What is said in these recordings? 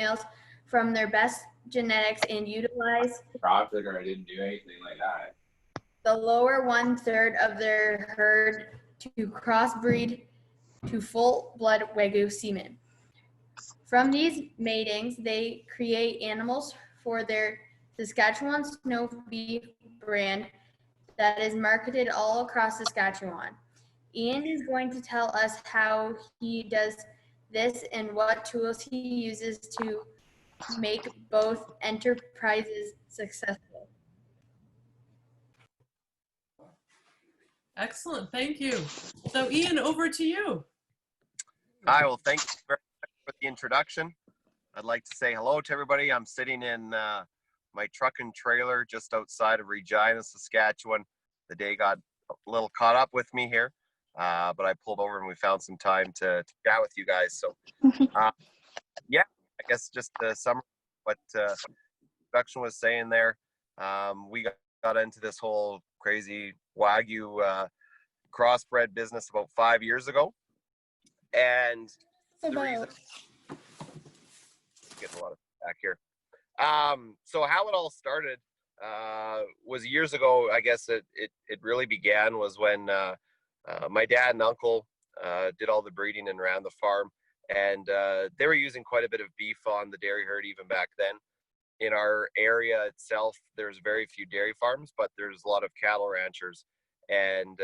males from their best genetics and utilize profit, or I didn't do anything like that. the lower 1/3 of their herd to crossbreed to full-blood Wagyu semen. From these matings, they create animals for their Saskatchewan Snow Beef brand that is marketed all across Saskatchewan. Ian is going to tell us how he does this and what tools he uses to make both enterprises successful. Excellent, thank you. So Ian, over to you. Hi, well, thank you very much for the introduction. I'd like to say hello to everybody. I'm sitting in my truck and trailer just outside of Regina, Saskatchewan. The day got a little caught up with me here, but I pulled over and we found some time to chat with you guys. So, yeah, I guess just to summarize what production was saying there, we got into this whole crazy Wagyu crossbred business about 5 years ago. And the reason, getting a lot of back here. So how it all started was years ago. I guess it really began was when my dad and uncle did all the breeding and ran the farm, and they were using quite a bit of beef on the dairy herd even back then. In our area itself, there's very few dairy farms, but there's a lot of cattle ranchers, and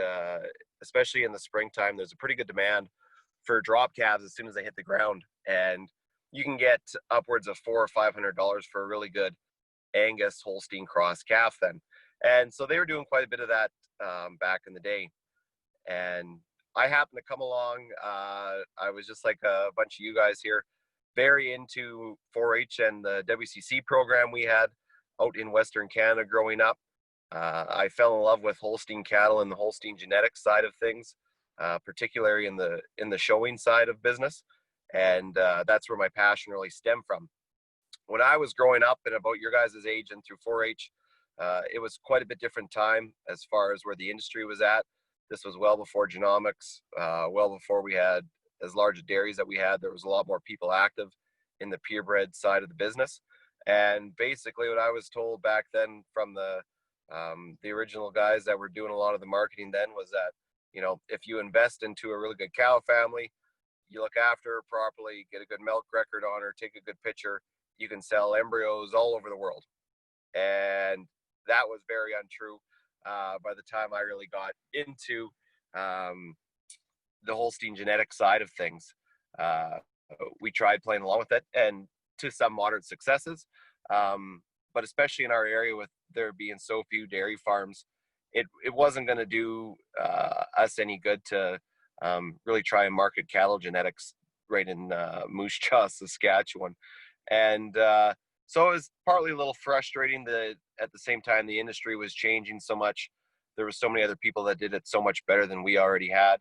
especially in the springtime, there's a pretty good demand for drop calves as soon as they hit the ground, and you can get upwards of $400 or $500 for a really good Angus Holstein cross calf then. And so they were doing quite a bit of that back in the day. And I happened to come along. I was just like a bunch of you guys here, very into 4-H and the WCC program we had out in Western Canada growing up. I fell in love with Holstein cattle and the Holstein genetics side of things, particularly in the showing side of business. And that's where my passion really stemmed from. When I was growing up and about your guys' age and through 4-H, it was quite a bit different time as far as where the industry was at. This was well before genomics, well before we had as large a dairies that we had. There was a lot more people active in the purebred side of the business. And basically what I was told back then from the original guys that were doing a lot of the marketing then was that, you know, if you invest into a really good cow family, you look after her properly, get a good milk record on her, take a good picture, you can sell embryos all over the world. And that was very untrue by the time I really got into the Holstein genetic side of things. We tried playing along with it, and to some moderate successes, but especially in our area with there being so few dairy farms, it wasn't going to do us any good to really try and market cattle genetics right in Moose Jaw, Saskatchewan. And so it was partly a little frustrating that at the same time the industry was changing so much. There were so many other people that did it so much better than we already had.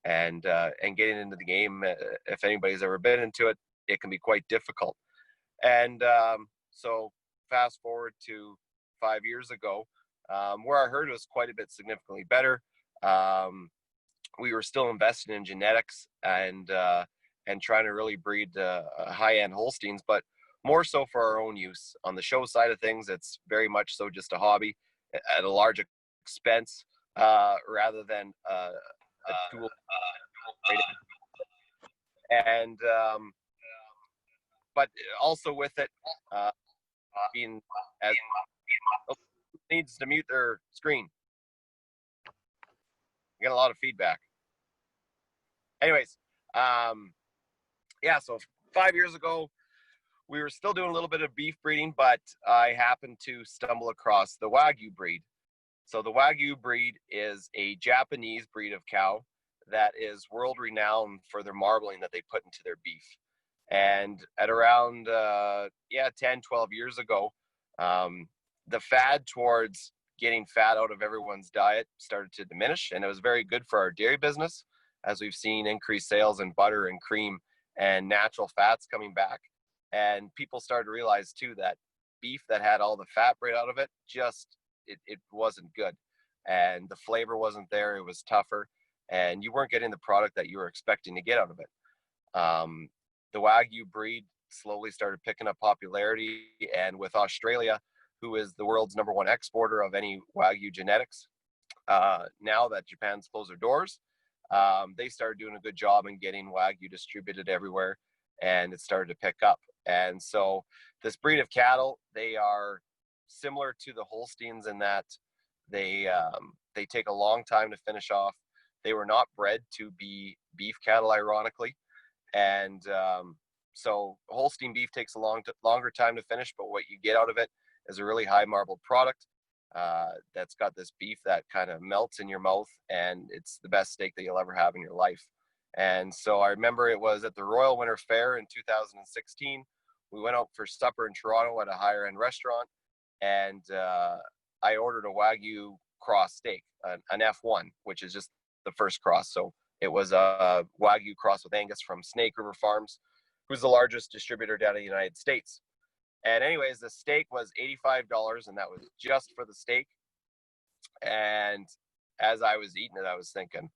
And getting into the game, if anybody's ever been into it, it can be quite difficult. And so fast forward to 5 years ago, where our herd was quite a bit significantly better. We were still investing in genetics and trying to really breed high-end Holsteins, but more so for our own use. On the show side of things, it's very much so just a hobby at a large expense rather than a tool. And but also with it being as needs to mute their screen. I get a lot of feedback. Anyways, yeah, so 5 years ago, we were still doing a little bit of beef breeding, but I happened to stumble across the Wagyu breed. So the Wagyu breed is a Japanese breed of cow that is world renowned for their marbling that they put into their beef. And at around, 10, 12 years ago, the fad towards getting fat out of everyone's diet started to diminish, and it was very good for our dairy business, as we've seen increased sales in butter and cream and natural fats coming back. And people started to realize too that beef that had all the fat right out of it, it wasn't good, and the flavor wasn't there. It was tougher, and you weren't getting the product that you were expecting to get out of it. The Wagyu breed slowly started picking up popularity. And with Australia, who is the world's #1 exporter of any Wagyu genetics, now that Japan's closed their doors, they started doing a good job in getting Wagyu distributed everywhere, and it started to pick up. And so this breed of cattle, they are similar to the Holsteins in that they take a long time to finish off. They were not bred to be beef cattle, ironically. And so Holstein beef takes a longer time to finish, but what you get out of it is a really high marbled product that's got this beef that kind of melts in your mouth, and it's the best steak that you'll ever have in your life. And so I remember it was at the Royal Winter Fair in 2016. We went out for supper in Toronto at a higher end restaurant, and I ordered a Wagyu cross steak, an F1, which is just the first cross. So it was a Wagyu cross with Angus from Snake River Farms, who's the largest distributor down in the United States. And anyways, the steak was $85, and that was just for the steak. And as I was eating it, I was thinking,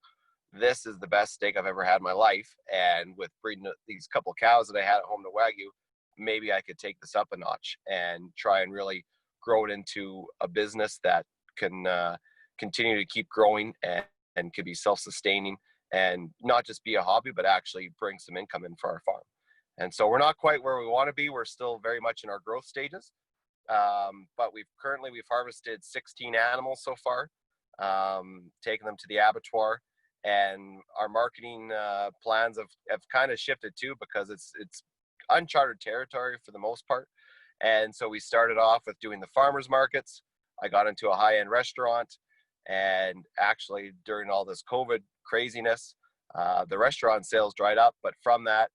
this is the best steak I've ever had in my life. And with breeding these couple cows that I had at home to Wagyu, maybe I could take this up a notch and try and really grow it into a business that can continue to keep growing and could be self-sustaining and not just be a hobby, but actually bring some income in for our farm. And so we're not quite where we want to be. We're still very much in our growth stages. But we've harvested 16 animals so far, taken them to the abattoir, and our marketing plans have kind of shifted too, because it's uncharted territory for the most part. And so we started off with doing the farmers markets. I got into a high-end restaurant, and actually during all this COVID craziness, the restaurant sales dried up. But from that,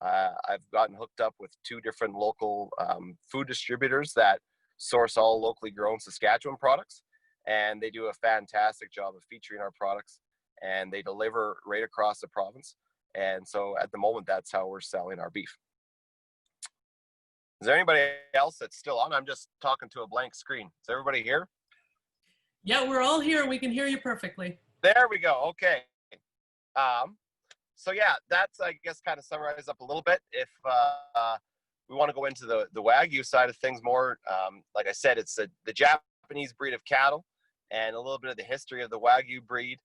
I've gotten hooked up with 2 different local food distributors that source all locally grown Saskatchewan products, and they do a fantastic job of featuring our products, and they deliver right across the province. And so at the moment, that's how we're selling our beef. Is there anybody else that's still on? I'm just talking to a blank screen. Is everybody here? Yeah, we're all here. We can hear you perfectly. There we go. Okay. So yeah, that's, I guess, kind of summarize up a little bit. If we want to go into the Wagyu side of things more, like I said, it's the Japanese breed of cattle, and a little bit of the history of the Wagyu breed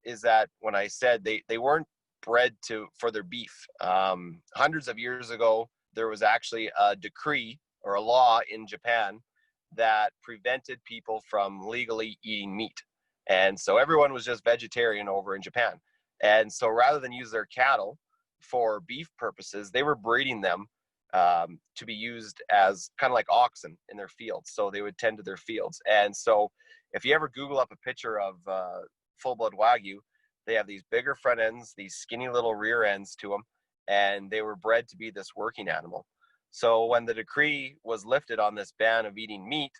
is that when I said they weren't bred for their beef. Hundreds of years ago, there was actually a decree or a law in Japan that prevented people from legally eating meat. And so everyone was just vegetarian over in Japan. And so rather than use their cattle for beef purposes, they were breeding them to be used as kind of like oxen in their fields. So they would tend to their fields. And so if you ever Google up a picture of full-blood Wagyu, they have these bigger front ends, these skinny little rear ends to them, and they were bred to be this working animal. So when the decree was lifted on this ban of eating meat,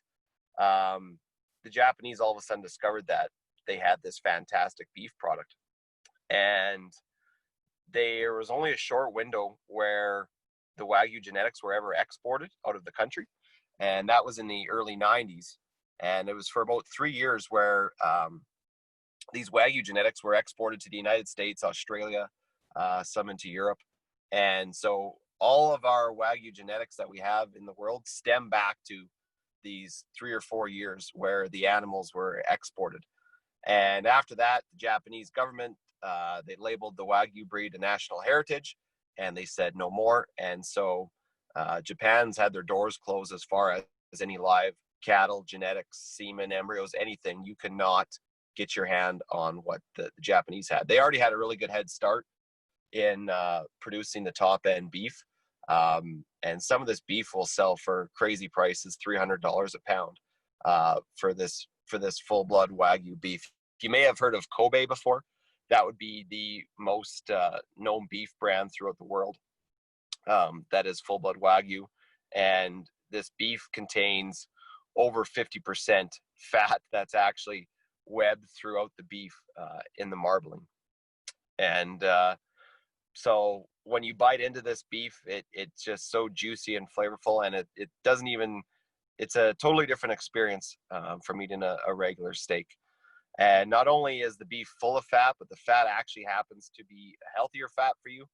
the Japanese all of a sudden discovered that they had this fantastic beef product. And there was only a short window where the Wagyu genetics were ever exported out of the country, and that was in the early 90s. And it was for about 3 years where these Wagyu genetics were exported to the United States, Australia, some into Europe. And so all of our Wagyu genetics that we have in the world stem back to these 3 or 4 years where the animals were exported. And after that, the Japanese government, they labeled the Wagyu breed a national heritage, and they said no more. And so Japan's had their doors closed as far as any live cattle, genetics, semen, embryos, anything. You cannot get your hand on what the Japanese had. They already had a really good head start in producing the top end beef. And some of this beef will sell for crazy prices, $300 a pound for this full blood Wagyu beef. You may have heard of Kobe before. That would be the most known beef brand throughout the world. That is full blood Wagyu. And this beef contains over 50% fat that's actually webbed throughout the beef in the marbling. And so when you bite into this beef, it's just so juicy and flavorful, and it doesn't even, it's a totally different experience from eating a regular steak. And not only is the beef full of fat, but the fat actually happens to be a healthier fat for you.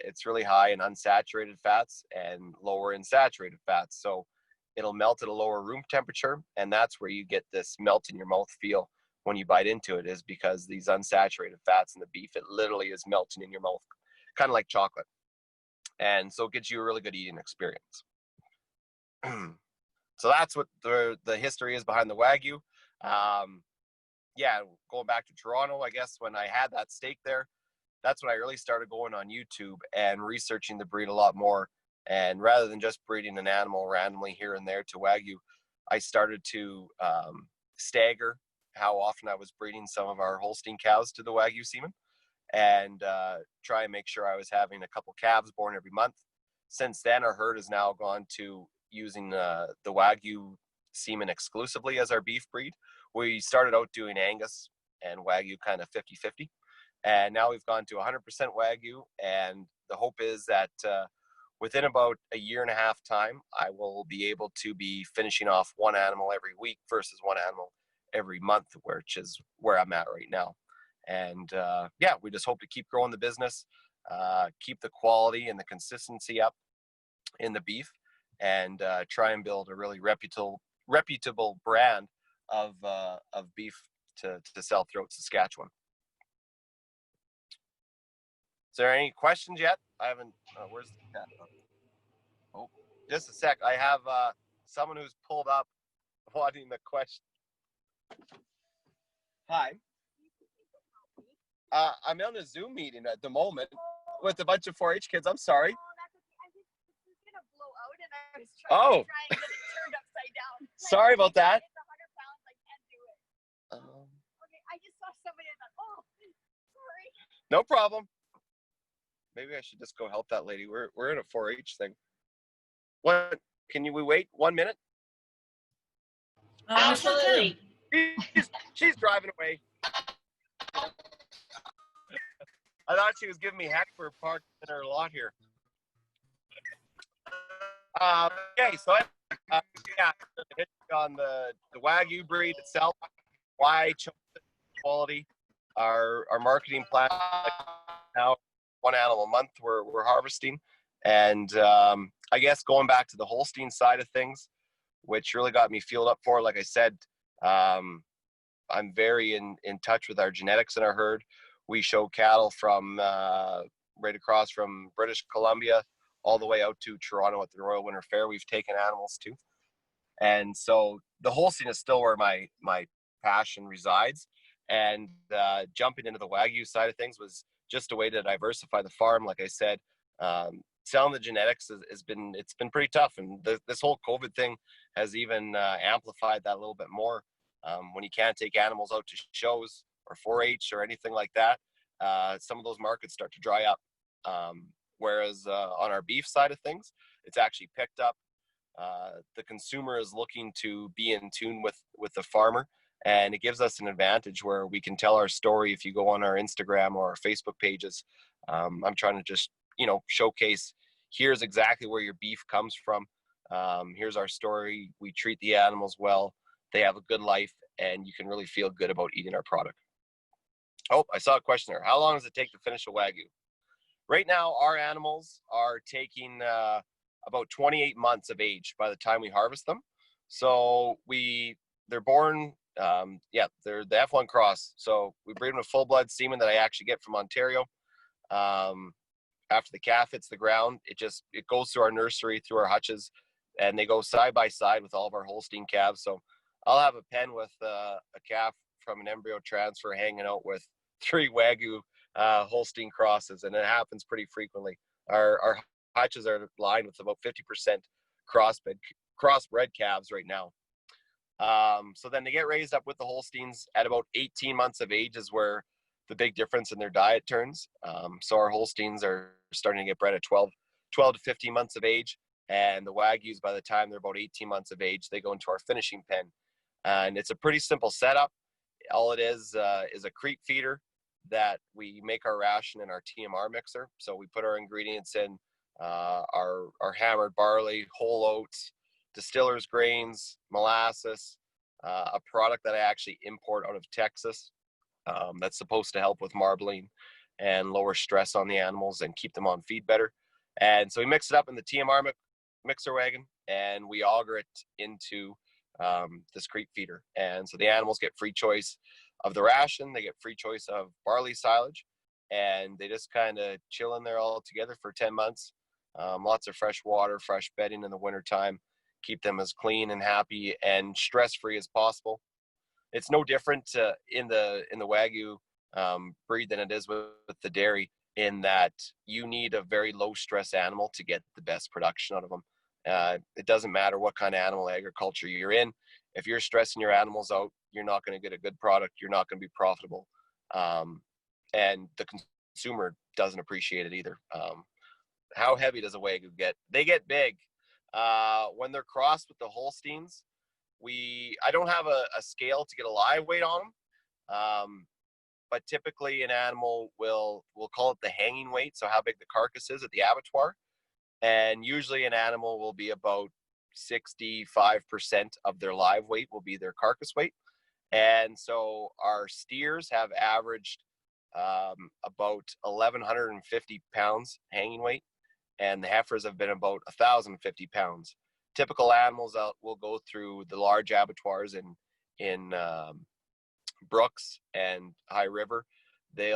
It's really high in unsaturated fats and lower in saturated fats. So it'll melt at a lower room temperature, and that's where you get this melt in your mouth feel when you bite into it, is because these unsaturated fats in the beef, it literally is melting in your mouth, kind of like chocolate. And so it gives you a really good eating experience. So that's what the history is behind the Wagyu. Yeah, going back to Toronto, I guess when I had that steak there, that's when I really started going on YouTube and researching the breed a lot more. And rather than just breeding an animal randomly here and there to Wagyu, I started to stagger how often I was breeding some of our Holstein cows to the Wagyu semen, and try and make sure I was having a couple calves born every month. Since then, our herd has now gone to using the Wagyu semen exclusively as our beef breed. We started out doing Angus and Wagyu kind of 50-50. And now we've gone to 100% Wagyu. And the hope is that within about a year and a half time, I will be able to be finishing off one animal every week versus one animal every month, which is where I'm at right now. And yeah, we just hope to keep growing the business, keep the quality and the consistency up in the beef, and try and build a really reputable brand of beef to sell throughout Saskatchewan. Is there any questions yet? I haven't. Where's the cat? Oh, just a sec. I have someone who's pulled up wanting the question. Hi. I'm on a Zoom meeting at the moment with a bunch of 4-H kids. I'm sorry. Oh. Sorry about that. It's 100 pounds. I can't do it. Okay, I just saw somebody and thought, oh, sorry. No problem. Maybe I should just go help that lady. We're in a 4-H thing. What? Can we wait 1 minute? Absolutely. She's driving away. I thought she was giving me heck for parking in her lot here. Okay, so yeah, on the Wagyu breed itself, why I chose the quality, our marketing plan. Like now, one animal a month we're harvesting, and I guess going back to the Holstein side of things, which really got me fueled up for. Like I said, I'm very in touch with our genetics in our herd. We show cattle from right across from British Columbia all the way out to Toronto at the Royal Winter Fair. We've taken animals to. And so the Holstein is still where my passion resides. And jumping into the Wagyu side of things was just a way to diversify the farm. Like I said, selling the genetics it's been pretty tough. And this whole COVID thing has even amplified that a little bit more. When you can't take animals out to shows or 4-H or anything like that, some of those markets start to dry up. Whereas on our beef side of things, it's actually picked up. The consumer is looking to be in tune with the farmer, and it gives us an advantage where we can tell our story. If you go on our Instagram or our Facebook pages, I'm trying to just, showcase, here's exactly where your beef comes from. Here's our story. We treat the animals well. They have a good life, and you can really feel good about eating our product. Oh, I saw a question there. How long does it take to finish a Wagyu? Right now, our animals are taking about 28 months of age by the time we harvest them. So they're born, they're the F1 cross. So we breed them with full-blood semen that I actually get from Ontario. After the calf hits the ground, it goes through our nursery, through our hutches, and they go side by side with all of our Holstein calves. So I'll have a pen with a calf from an embryo transfer hanging out with 3 Wagyu Holstein crosses, and it happens pretty frequently. Our hutches are lined with about 50% crossbred calves right now. So then they get raised up with the Holsteins at about 18 months of age is where the big difference in their diet turns. So our Holsteins are starting to get bred at 12 to 15 months of age, and the Wagyus, by the time they're about 18 months of age, they go into our finishing pen. And it's a pretty simple setup. All it is a creep feeder that we make our ration in our TMR mixer. So we put our ingredients in, our hammered barley, whole oats, distiller's grains, molasses, a product that I actually import out of Texas that's supposed to help with marbling. and lower stress on the animals and keep them on feed better. And so we mix it up in the TMR mixer wagon, and we auger it into this creep feeder. And so the animals get free choice of the ration, they get free choice of barley silage, and they just kind of chill in there all together for 10 months. Lots of fresh water, fresh bedding in the wintertime, keep them as clean and happy and stress-free as possible. It's no different in the Wagyu breed than it is with the dairy, in that you need a very low stress animal to get the best production out of them. It doesn't matter what kind of animal agriculture you're in. If you're stressing your animals out, you're not going to get a good product. You're not going to be profitable. And the consumer doesn't appreciate it either. How heavy does a Wagyu get? They get big. When they're crossed with the Holsteins, I don't have a scale to get a live weight on them. But typically an animal we'll call it the hanging weight, so how big the carcass is at the abattoir. And usually an animal will be about 65% of their live weight will be their carcass weight. And so our steers have averaged about 1,150 pounds hanging weight, and the heifers have been about 1,050 pounds. Typical animals will go through the large abattoirs in Brooks and High River. They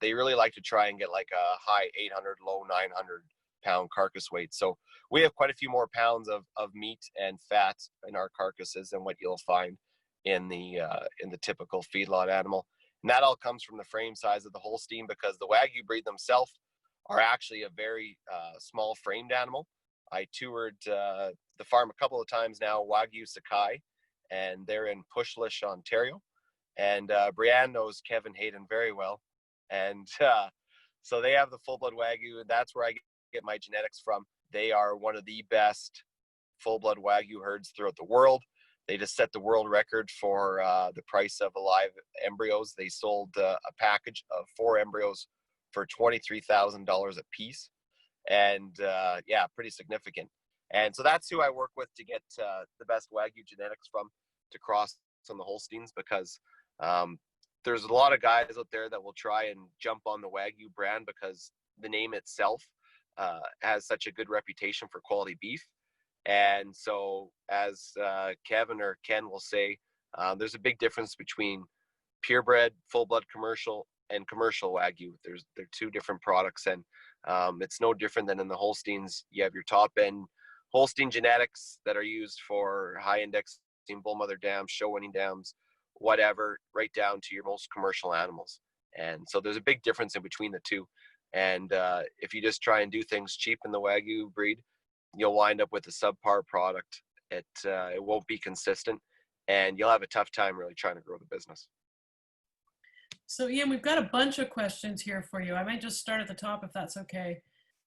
really like to try and get like a high 800, low 900 pound carcass weight. So we have quite a few more pounds of meat and fat in our carcasses than what you'll find in the typical feedlot animal. And that all comes from the frame size of the Holstein, because the Wagyu breed themselves are actually a very small framed animal. I toured the farm a couple of times now, Wagyu Sakai, and they're in Pushlish, Ontario. And Brianne knows Kevin Hayden very well. And so they have the full-blood Wagyu, and that's where I get my genetics from. They are one of the best full-blood Wagyu herds throughout the world. They just set the world record for the price of live embryos. They sold a package of 4 embryos for $23,000 a piece. And yeah, pretty significant. And so that's who I work with to get the best Wagyu genetics from, to cross on the Holsteins, because there's a lot of guys out there that will try and jump on the Wagyu brand because the name itself has such a good reputation for quality beef. And so as Kevin or Ken will say, there's a big difference between purebred, full-blood commercial, and commercial Wagyu. They're 2 different products, and it's no different than in the Holsteins. You have your top-end Holstein genetics that are used for high-indexing bull mother dams, show winning dams, whatever, right down to your most commercial animals. And so there's a big difference in between the 2. And if you just try and do things cheap in the Wagyu breed, you'll wind up with a subpar product. It won't be consistent, and you'll have a tough time really trying to grow the business. So Ian, we've got a bunch of questions here for you. I might just start at the top if that's okay.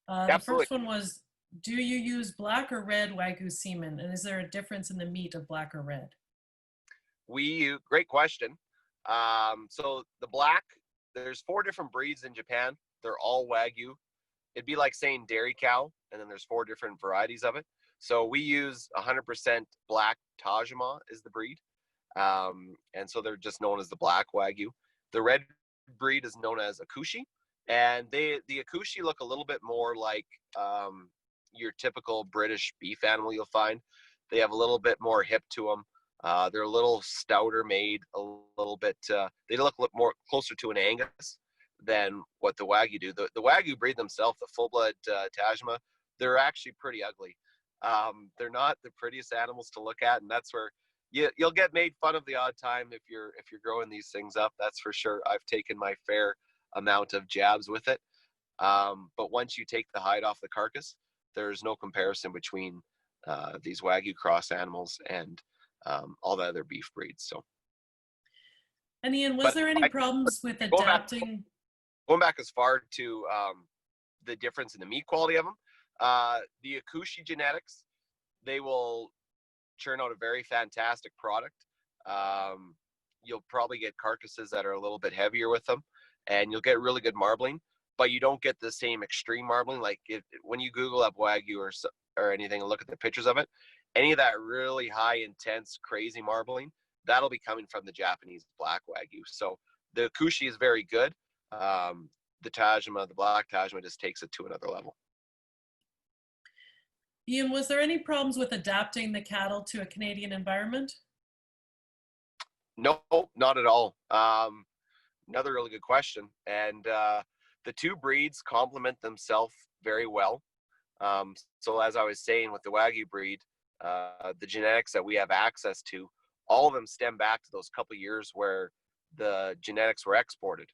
The Absolutely. first one was, do you use black or red Wagyu semen? And is there a difference in the meat of black or red? Great question. So the black, there's 4 different breeds in Japan. They're all Wagyu. It'd be like saying dairy cow, and then there's 4 different varieties of it. So we use 100% black Tajima is the breed. And so they're just known as the black Wagyu. The red breed is known as Akushi. And the Akushi look a little bit more like your typical British beef animal you'll find. They have a little bit more hip to them. They're a little stouter made, a little bit, they look more closer to an Angus than what the Wagyu do. The Wagyu breed themselves, the full-blood Tajima, they're actually pretty ugly. They're not the prettiest animals to look at, and that's where you'll get made fun of the odd time if you're growing these things up. That's for sure. I've taken my fair amount of jabs with it. But once you take the hide off the carcass, there's no comparison between these Wagyu cross animals and all the other beef breeds. So. And Ian, was there any problems with adapting? Going back as far to the difference in the meat quality of them, the Akushi genetics, they will churn out a very fantastic product. You'll probably get carcasses that are a little bit heavier with them, and you'll get really good marbling, but you don't get the same extreme marbling. Like when you Google up Wagyu or anything and look at the pictures of it, any of that really high, intense, crazy marbling, that'll be coming from the Japanese black Wagyu. So the Akushi is very good. the Tajima, the black Tajima, just takes it to another level. Ian, was there any problems with adapting the cattle to a Canadian environment? No, not at all. Another really good question. And the two breeds complement themselves very well. So as I was saying with the Wagyu breed, the genetics that we have access to, all of them stem back to those couple years where the genetics were exported.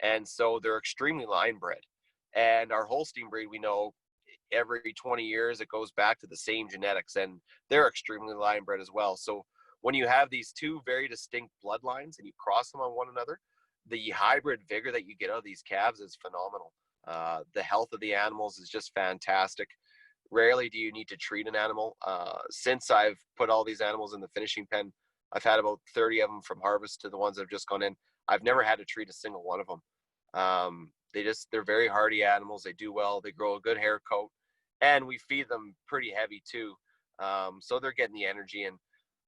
And so they're extremely line bred. And our Holstein breed, we know every 20 years it goes back to the same genetics, and they're extremely line bred as well. So when you have these two very distinct bloodlines and you cross them on one another, the hybrid vigor that you get out of these calves is phenomenal. The health of the animals is just fantastic. Rarely do you need to treat an animal. Since I've put all these animals in the finishing pen, I've had about 30 of them from harvest to the ones that have just gone in. I've never had to treat a single one of them. They're very hardy animals. They do well. They grow a good hair coat, and we feed them pretty heavy too. So they're getting the energy, and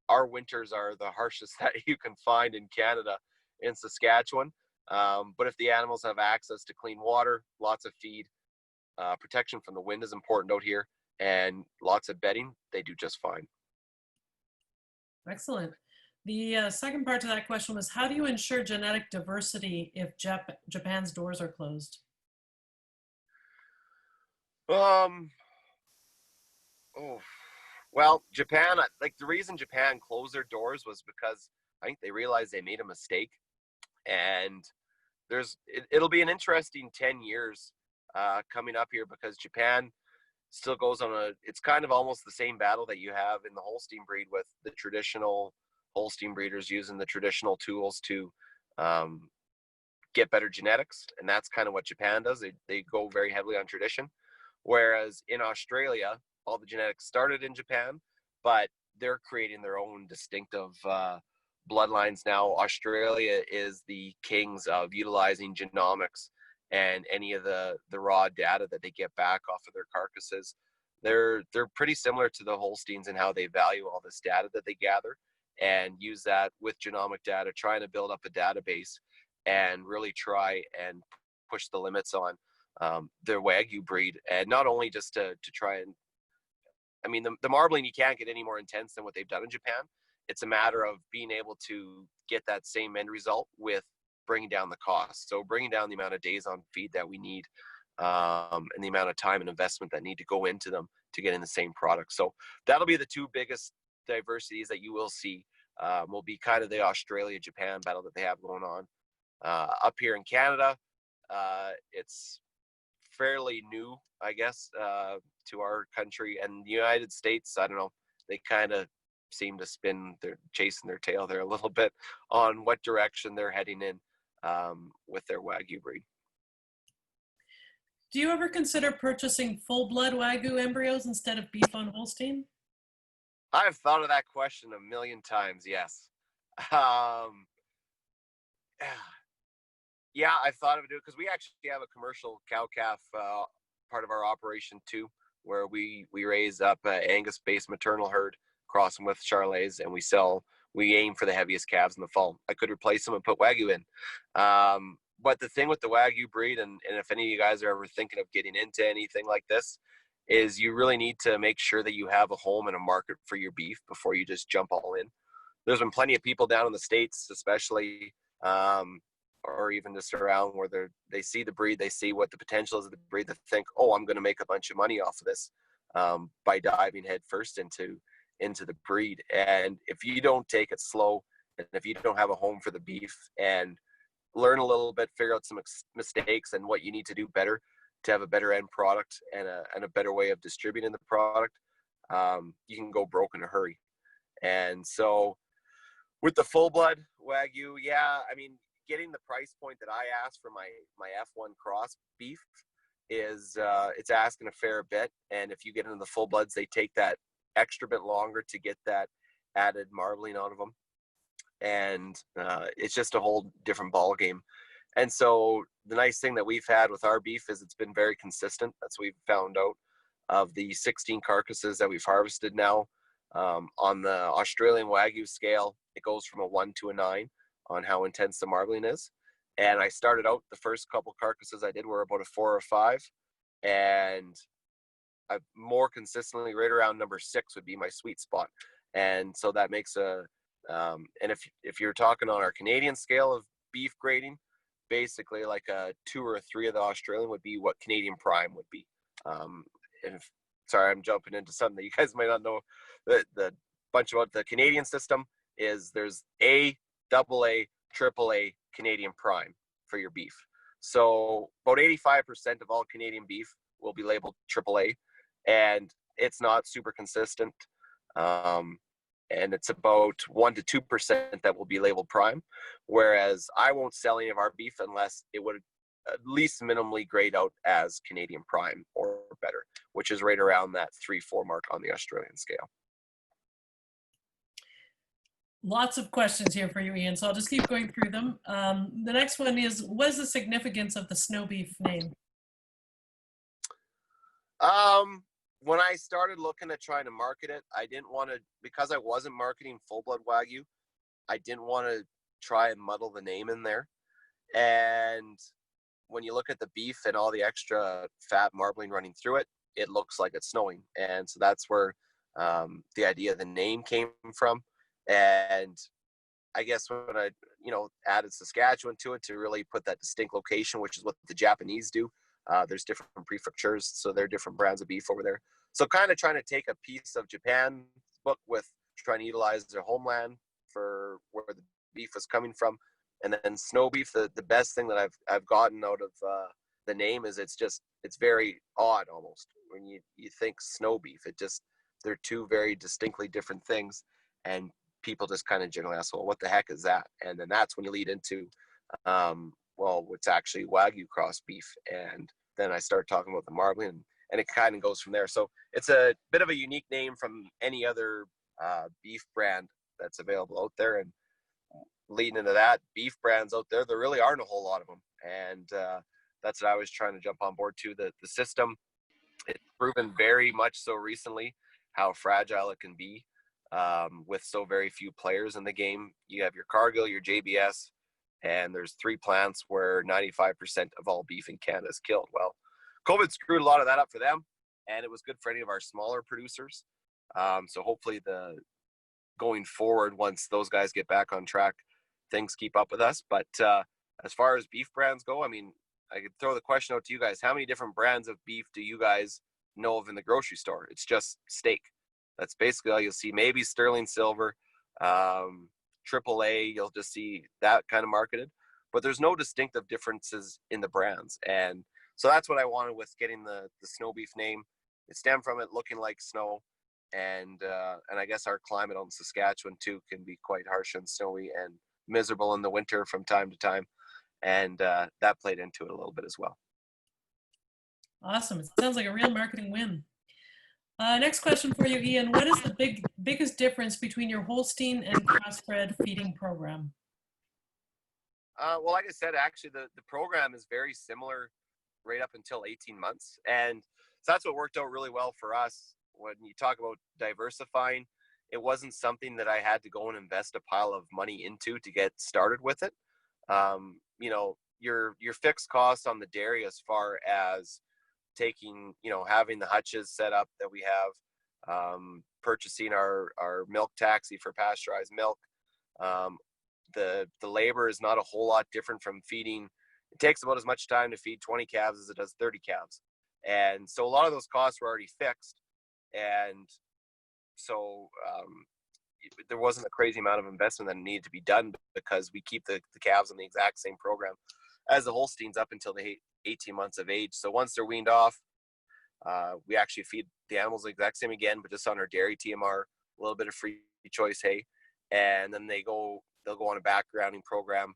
our winters are the harshest that you can find in Canada, in Saskatchewan. But if the animals have access to clean water, lots of feed, protection from the wind is important out here, and lots of bedding, they do just fine. Excellent. The second part to that question was, how do you ensure genetic diversity if Japan's doors are closed? Well, Japan, like the reason Japan closed their doors was because I think they realized they made a mistake. And it'll be an interesting 10 years coming up here, because Japan still goes on it's kind of almost the same battle that you have in the Holstein breed, with the traditional Holstein breeders using the traditional tools to get better genetics. And that's kind of what Japan does. They go very heavily on tradition. Whereas in Australia, all the genetics started in Japan, but they're creating their own distinctive bloodlines now. Australia is the kings of utilizing genomics and any of the raw data that they get back off of their carcasses. They're pretty similar to the Holsteins in how they value all this data that they gather and use that with genomic data, trying to build up a database and really try and push the limits on their Wagyu breed. And not only just to try and, I mean, the marbling, you can't get any more intense than what they've done in Japan. It's a matter of being able to get that same end result with bringing down the cost. So bringing down the amount of days on feed that we need, and the amount of time and investment that need to go into them to get in the same product. So that'll be the two biggest diversities that you will see. Will be kind of the Australia-Japan battle that they have going on. Up here in Canada, it's fairly new, I guess, to our country. And the United States, I don't know, they kind of seem to chasing their tail there a little bit on what direction they're heading in with their Wagyu breed. Do you ever consider purchasing full-blood Wagyu embryos instead of beef on Holstein? I've thought of that question a million times, yes. Yeah, I thought of it because we actually have a commercial cow-calf part of our operation too, where we raise up an Angus-based maternal herd, cross them with Charolais, and we aim for the heaviest calves in the fall. I could replace them and put Wagyu in. But the thing with the Wagyu breed, and if any of you guys are ever thinking of getting into anything like this, is you really need to make sure that you have a home and a market for your beef before you just jump all in. There's been plenty of people down in the States, especially, or even just around, where they see the breed, they see what the potential is of the breed, they think, oh, I'm going to make a bunch of money off of this by diving head first into the breed. And if you don't take it slow, and if you don't have a home for the beef and learn a little bit, figure out some mistakes and what you need to do better to have a better end product and a better way of distributing the product, you can go broke in a hurry. And so with the full blood Wagyu, yeah, I mean, getting the price point that I asked for my F1 cross beef is it's asking a fair bit. And if you get into the full bloods, they take that extra bit longer to get that added marbling out of them. And it's just a whole different ball game. And so the nice thing that we've had with our beef is it's been very consistent. That's what we've found out. Of the 16 carcasses that we've harvested now, on the Australian Wagyu scale, it goes from a 1 to a 9 on how intense the marbling is. And I started out, the first couple carcasses I did were about a 4 or 5. And I more consistently right around number 6 would be my sweet spot. And so that makes and if you're talking on our Canadian scale of beef grading, basically like a 2 or a 3 of the Australian would be what Canadian prime would be. Sorry, I'm jumping into something that you guys might not know. The bunch about the Canadian system is there's A, double A, triple A, Canadian prime for your beef. So about 85% of all Canadian beef will be labeled triple A, and it's not super consistent. And it's about 1 to 2% that will be labeled prime, whereas I won't sell any of our beef unless it would at least minimally grade out as Canadian prime or better, which is right around that 3-4 mark on the Australian scale. Lots of questions here for you, Ian, so I'll just keep going through them. The next one is, what is the significance of the snow beef name? When I started looking at trying to market it, I didn't want to, because I wasn't marketing full-blood Wagyu, I didn't want to try and muddle the name in there. And when you look at the beef and all the extra fat marbling running through it, it looks like it's snowing. And so that's where the idea of the name came from. And I guess when I, added Saskatchewan to it to really put that distinct location, which is what the Japanese do. There's different prefectures, so there are different brands of beef over there. So kind of trying to take a piece of Japan's book with trying to utilize their homeland for where the beef was coming from. And then snow beef, the best thing that I've gotten out of the name is it's very odd almost. When you think snow beef, they're two very distinctly different things. And people just kind of generally ask, well, what the heck is that? And then that's when you lead into, it's actually Wagyu cross beef. And then I start talking about the marbling, and it kind of goes from there. So it's a bit of a unique name from any other beef brand that's available out there. And leading into that, beef brands out there really aren't a whole lot of them. And that's what I was trying to jump on board to. The system, it's proven very much so recently how fragile it can be with so very few players in the game. You have your Cargill, your JBS, and there's 3 plants where 95% of all beef in Canada is killed. Well, COVID screwed a lot of that up for them, and it was good for any of our smaller producers. So hopefully going forward, once those guys get back on track, things keep up with us. But as far as beef brands go, I mean, I could throw the question out to you guys. How many different brands of beef do you guys know of in the grocery store? It's just steak. That's basically all you'll see. Maybe sterling silver, AAA, you'll just see that kind of marketed. But there's no distinctive differences in the brands. And so that's what I wanted with getting the snow beef name. It stemmed from it looking like snow. And I guess our climate out in Saskatchewan too can be quite harsh and snowy and miserable in the winter from time to time. And that played into it a little bit as well. Awesome. It sounds like a real marketing win. Next question for you, Ian. What is the biggest difference between your Holstein and crossbred feeding program? Well, like I said, actually, the program is very similar right up until 18 months. And so that's what worked out really well for us. When you talk about diversifying, it wasn't something that I had to go and invest a pile of money into to get started with it. Your fixed costs on the dairy as far as taking, having the hutches set up that we have, purchasing our milk taxi for pasteurized milk. The labor is not a whole lot different from feeding. It takes about as much time to feed 20 calves as it does 30 calves. And so a lot of those costs were already fixed. And so there wasn't a crazy amount of investment that needed to be done because we keep the calves on the exact same program as the Holsteins up until the 18 months of age. So once they're weaned off, we actually feed the animals the exact same again, but just on our dairy TMR, a little bit of free choice hay. And then they'll go on a backgrounding program,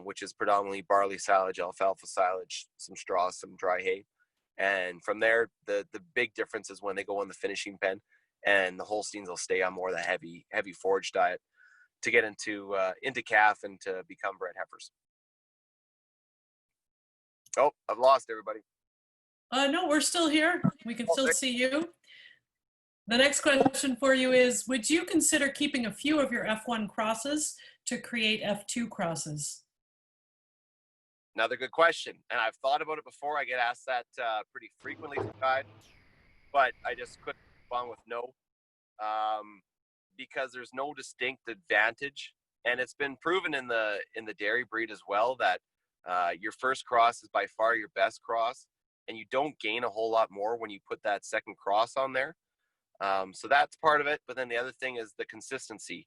which is predominantly barley silage, alfalfa silage, some straw, some dry hay. And from there, the big difference is when they go in the finishing pen, and the Holsteins will stay on more of the heavy forage diet to get into calf and to become bred heifers. Oh, I've lost everybody. No, we're still here. We can still see you. The next question for you is, would you consider keeping a few of your F1 crosses to create F2 crosses? Another good question. And I've thought about it before. I get asked that pretty frequently from guys, but I just couldn't respond with no, because there's no distinct advantage. And it's been proven in the dairy breed as well that your first cross is by far your best cross, and you don't gain a whole lot more when you put that second cross on there. So that's part of it. But then the other thing is the consistency.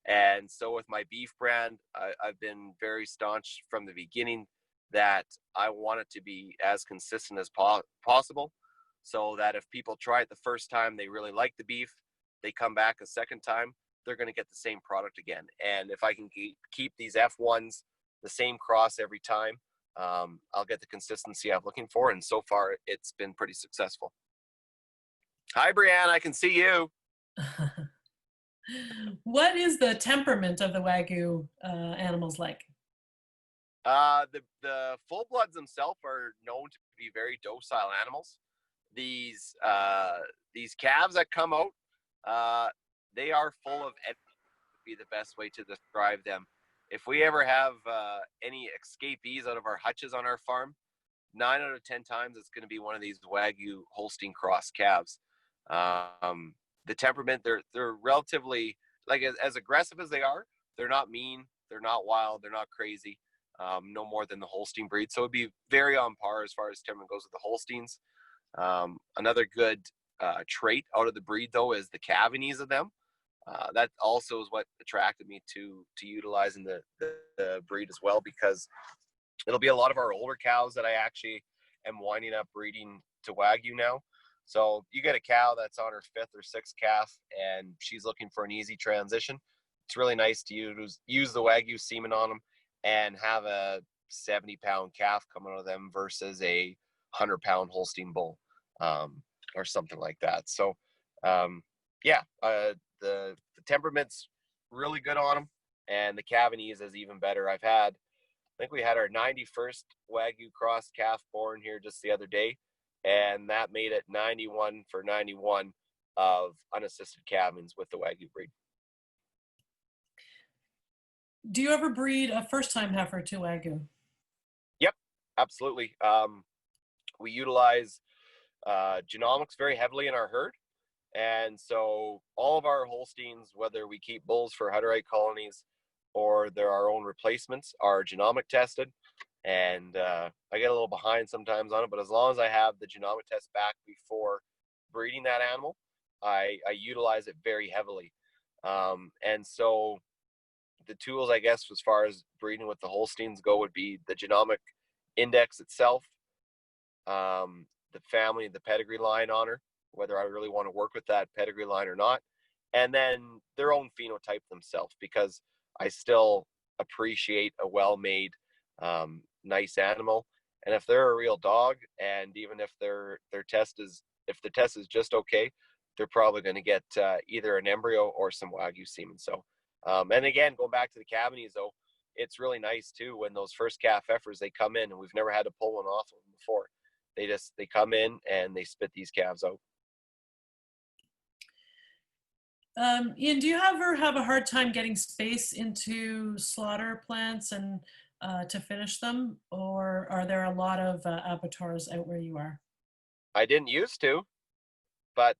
And so with my beef brand, I've been very staunch from the beginning that I want it to be as consistent as possible, so that if people try it the first time, they really like the beef, they come back a second time, they're going to get the same product again. And if I can keep these F1s the same cross every time, I'll get the consistency I'm looking for. And so far, it's been pretty successful. Hi, Brianne. I can see you. What is the temperament of the Wagyu animals like? The full bloods themselves are known to be very docile animals. These calves that come out, they are full of energy, would be the best way to describe them. If we ever have any escapees out of our hutches on our farm, 9 out of 10 times it's going to be one of these Wagyu Holstein cross calves. The temperament, they're relatively, like, as aggressive as they are, they're not mean, they're not wild, they're not crazy. No more than the Holstein breed. So it'd be very on par as far as temperament goes with the Holsteins. Another good trait out of the breed, though, is the calving ease of them. That also is what attracted me to utilizing the breed as well, because it'll be a lot of our older cows that I actually am winding up breeding to Wagyu now. So you get a cow that's on her 5th or 6th calf, and she's looking for an easy transition. It's really nice to use the Wagyu semen on them and have a 70-pound calf coming out of them versus a 100-pound Holstein bull, or something like that. So, the temperament's really good on them, and the calving ease is even better. I think we had our 91st Wagyu cross calf born here just the other day, and that made it 91 for 91 of unassisted calvings with the Wagyu breed. Do you ever breed a first-time heifer to Wagyu? Yep, absolutely. We utilize genomics very heavily in our herd. And so all of our Holsteins, whether we keep bulls for Hutterite colonies or they're our own replacements, are genomic tested. And I get a little behind sometimes on it, but as long as I have the genomic test back before breeding that animal, I utilize it very heavily. And so the tools, I guess, as far as breeding with the Holsteins go, would be the genomic index itself, the family, the pedigree line on her, whether I really want to work with that pedigree line or not, and then their own phenotype themselves, because I still appreciate a well-made, nice animal. And if they're a real dog, and even if their test is just okay, they're probably going to get either an embryo or some Wagyu semen. So, and again, going back to the calving, though, it's really nice too when those first calf heifers, they come in, and we've never had to pull one off of them before. They come in and they spit these calves out. Ian, do you ever have a hard time getting space into slaughter plants and to finish them, or are there a lot of abattoirs out where you are? I didn't used to, but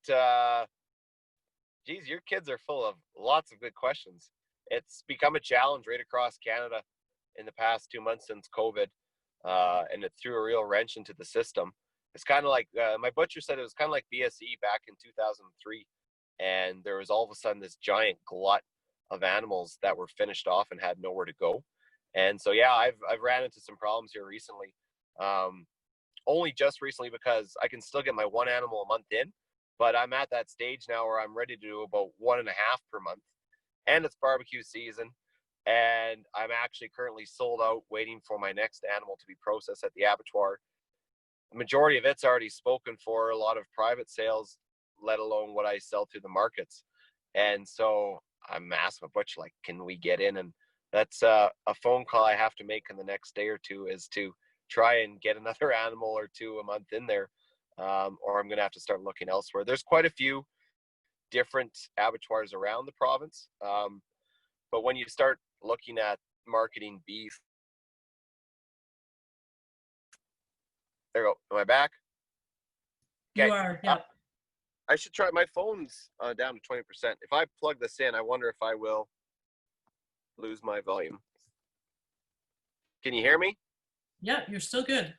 geez, your kids are full of lots of good questions. It's become a challenge right across Canada in the past 2 months since COVID, and it threw a real wrench into the system. It's kind of like, my butcher said, it was kind of like BSE back in 2003, and there was all of a sudden this giant glut of animals that were finished off and had nowhere to go. And so, yeah, I've ran into some problems here recently, only just recently, because I can still get my one animal a month in, but I'm at that stage now where I'm ready to do about 1.5 per month, and it's barbecue season, and I'm actually currently sold out waiting for my next animal to be processed at the abattoir. The majority of it's already spoken for, a lot of private sales, let alone what I sell through the markets. And so I'm asking my butcher, like, can we get in? And that's a phone call I have to make in the next day or two, is to try and get another animal or two a month in there, or I'm going to have to start looking elsewhere. There's quite a few different abattoirs around the province, but when you start looking at marketing beef There we go. Am I back? You Okay. are, yeah. I should try. My phone's down to 20%. If I plug this in, I wonder if I will lose my volume. Can you hear me? Yeah, you're still good.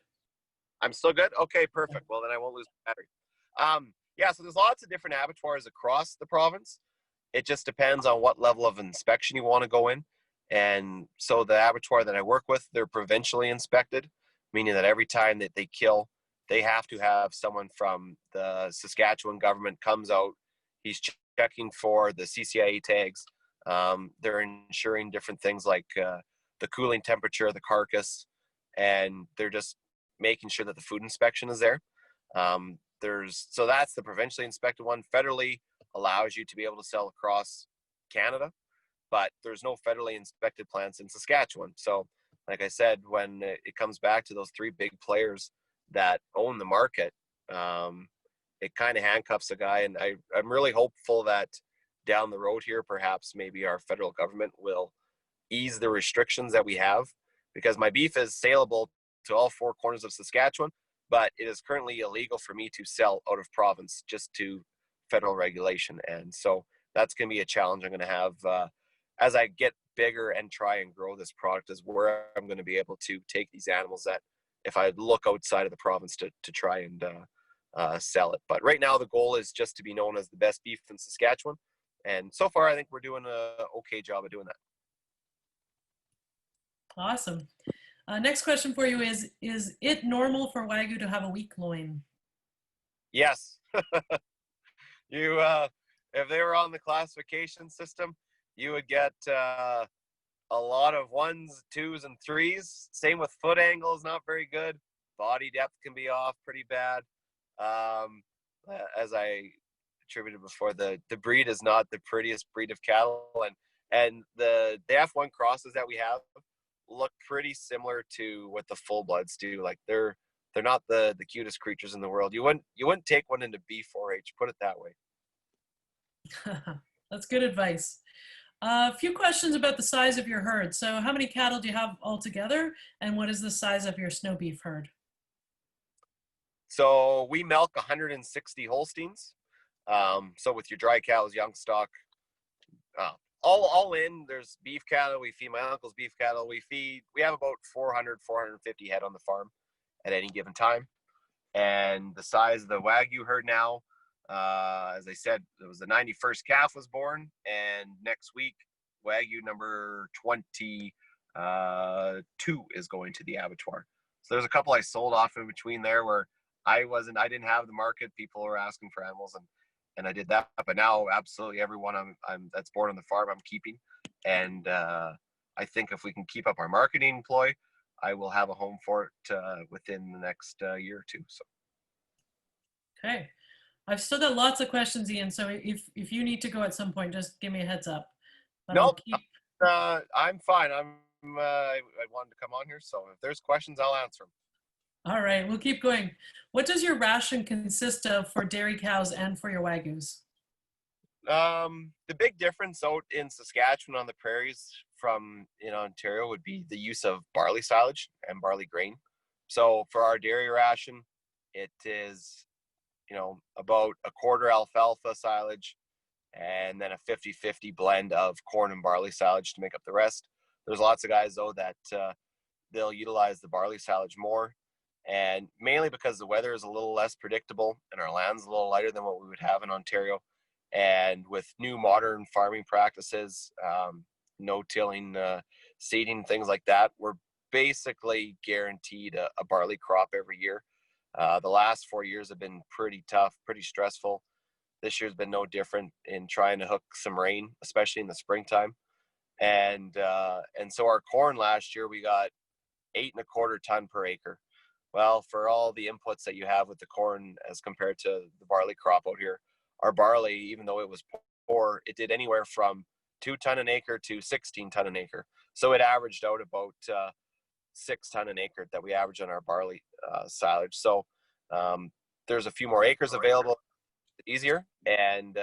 I'm still good? Okay, perfect. Well, then I won't lose my battery. Yeah, so there's lots of different abattoirs across the province. It just depends on what level of inspection you want to go in. And so the abattoir that I work with, they're provincially inspected, meaning that every time that they kill, they have to have someone from the Saskatchewan government comes out. He's checking for the CCIA tags. They're ensuring different things like the cooling temperature of the carcass, and they're just making sure that the food inspection is there. So that's the provincially inspected one. Federally allows you to be able to sell across Canada, but there's no federally inspected plants in Saskatchewan. So like I said, when it comes back to those three big players that own the market, it kind of handcuffs a guy. And I'm really hopeful that down the road here, perhaps maybe our federal government will ease the restrictions that we have, because my beef is saleable to all four corners of Saskatchewan, but it is currently illegal for me to sell out of province just to federal regulation. And so that's going to be a challenge I'm going to have as I get bigger and try and grow this product, is where I'm going to be able to take these animals that if I look outside of the province to try and sell it. But right now the goal is just to be known as the best beef in Saskatchewan. And so far I think we're doing an okay job of doing that. Awesome. Next question for you is it normal for Wagyu to have a weak loin? Yes. You, if they were on the classification system, you would get a lot of 1s, 2s, and 3s. Same with foot angles, not very good. Body depth can be off pretty bad. As I attributed before, the breed is not the prettiest breed of cattle, and the F1 crosses that we have look pretty similar to what the full bloods do. Like they're not the cutest creatures in the world. You wouldn't take one into B4H, put it that way. That's good advice. A few questions about the size of your herd. So how many cattle do you have altogether, and what is the size of your snow beef herd? So we milk 160 Holsteins. So with your dry cows, young stock, all in, there's beef cattle. We feed my uncle's beef cattle. We have about 450 head on the farm at any given time. And the size of the Wagyu herd now, as I said, it was the 91st calf was born, and next week Wagyu number 22 is going to the abattoir. So there's a couple I sold off in between there where I didn't have the market. People were asking for animals, and I did that. But now absolutely everyone that's born on the farm I'm keeping. And I think if we can keep up our marketing ploy, I will have a home for it within the next year or two. So. Okay. I've still got lots of questions, Ian. So if you need to go at some point, just give me a heads up. Nope. I'm fine. I wanted to come on here, so if there's questions, I'll answer them. All right, we'll keep going. What does your ration consist of for dairy cows and for your Wagyus? The big difference out in Saskatchewan on the prairies from in Ontario would be the use of barley silage and barley grain. So for our dairy ration, it is about a quarter alfalfa silage and then a 50-50 blend of corn and barley silage to make up the rest. There's lots of guys though that they'll utilize the barley silage more, and mainly because the weather is a little less predictable and our land's a little lighter than what we would have in Ontario. And with new modern farming practices, no tilling, seeding, things like that, we're basically guaranteed a barley crop every year. The last 4 years have been pretty tough, pretty stressful. This year's been no different in trying to hook some rain, especially in the springtime. And so our corn last year, we got 8.25 ton per acre. Well, for all the inputs that you have with the corn as compared to the barley crop out here, our barley, even though it was poor, it did anywhere from 2 ton an acre to 16 ton an acre. So it averaged out about 6 ton an acre that we average on our barley silage. So there's a few more acres available, easier, and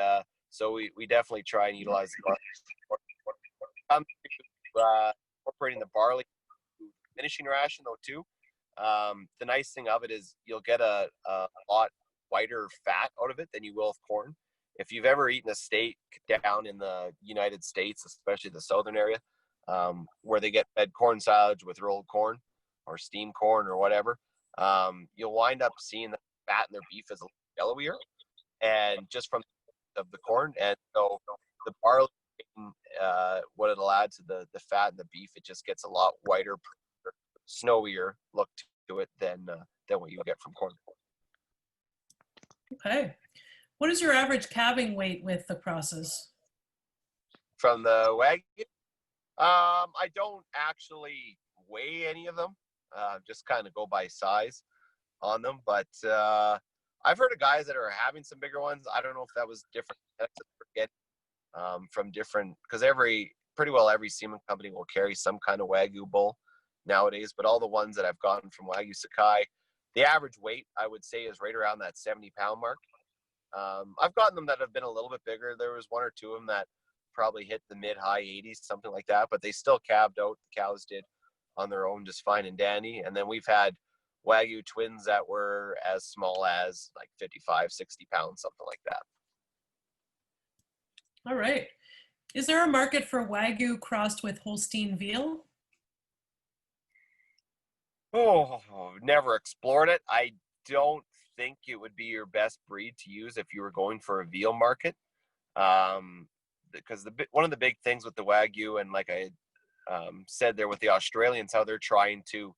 so we definitely try and utilize the barley. Incorporating the barley finishing ration though too. The nice thing of it is you'll get a lot whiter fat out of it than you will of corn. If you've ever eaten a steak down in the United States, especially the southern area, where they get fed corn silage with rolled corn or steamed corn or whatever, you'll wind up seeing the fat in their beef is a little yellowier, and just from of the corn. And so the barley, what it'll add to the fat in the beef, it just gets a lot whiter, snowier look to it than what you get from corn. Okay. What is your average calving weight with the crosses? From the Wagyu, I don't actually weigh any of them. Just kind of go by size on them. But I've heard of guys that are having some bigger ones. I don't know if that was different from different, because pretty well every semen company will carry some kind of Wagyu bull nowadays. But all the ones that I've gotten from Wagyu Sakai, the average weight I would say is right around that 70-pound mark. I've gotten them that have been a little bit bigger. There was one or two of them that probably hit the mid-high 80s, something like that, but they still calved out. The cows did on their own just fine and dandy. And then we've had Wagyu twins that were as small as like 55, 60 pounds, something like that. All right. Is there a market for Wagyu crossed with Holstein veal? Oh, never explored it. I don't think it would be your best breed to use if you were going for a veal market. Because one of the big things with the Wagyu, and like I said there with the Australians, how they're trying to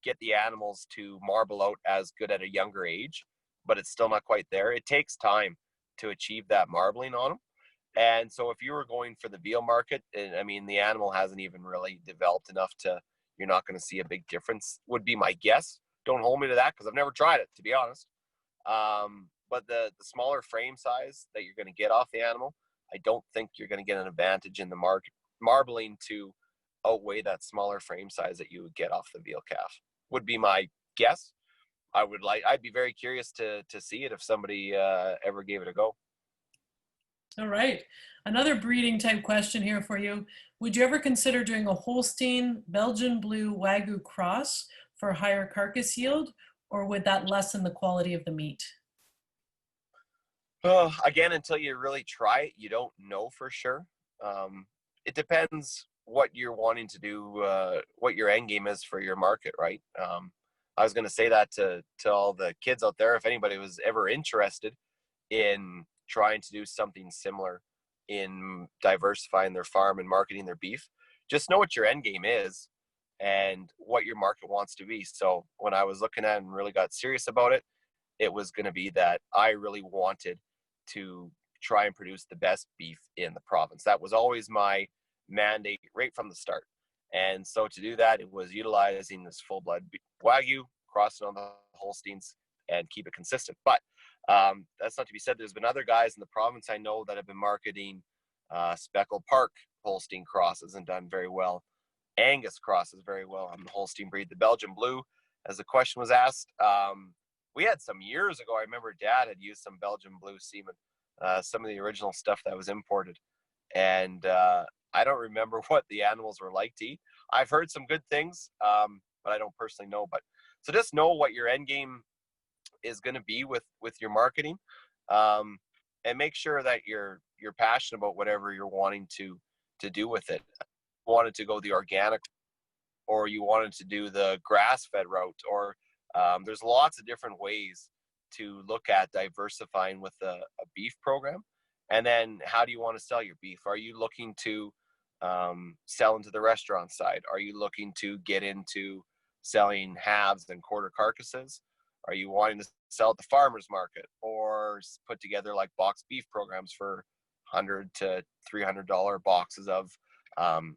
get the animals to marble out as good at a younger age, but it's still not quite there. It takes time to achieve that marbling on them. And so if you were going for the veal market, I mean, the animal hasn't even really developed enough to, you're not going to see a big difference, would be my guess. Don't hold me to that because I've never tried it, to be honest. But the smaller frame size that you're going to get off the animal, I don't think you're going to get an advantage in the market marbling to outweigh that smaller frame size that you would get off the veal calf, would be my guess. I'd be very curious to see it if somebody ever gave it a go. All right. Another breeding type question here for you. Would you ever consider doing a Holstein Belgian blue Wagyu cross for higher carcass yield, or would that lessen the quality of the meat? Again, until you really try it, you don't know for sure. It depends what you're wanting to do, what your end game is for your market, right? I was going to say that to all the kids out there, if anybody was ever interested in trying to do something similar in diversifying their farm and marketing their beef, just know what your end game is and what your market wants to be. So when I was looking at it and really got serious about it, it was going to be that I really wanted to try and produce the best beef in the province. That was always my mandate right from the start. And so to do that, it was utilizing this full-blood Wagyu, crossing on the Holsteins, and keep it consistent. But that's not to be said. There's been other guys in the province I know that have been marketing Speckled Park Holstein crosses and done very well. Angus crosses very well on the Holstein breed. The Belgian blue, as the question was asked, we had some years ago. I remember Dad had used some Belgian blue semen, some of the original stuff that was imported, and I don't remember what the animals were like to eat. I've heard some good things, but I don't personally know. But so just know what your end game is going to be with your marketing, and make sure that you're passionate about whatever you're wanting to do with it. You wanted to go the organic, or you wanted to do the grass-fed route, or there's lots of different ways to look at diversifying with a beef program. And then how do you want to sell your beef? Are you looking to sell into the restaurant side? Are you looking to get into selling halves and quarter carcasses? Are you wanting to sell at the farmer's market, or put together like boxed beef programs for $100 to $300 boxes of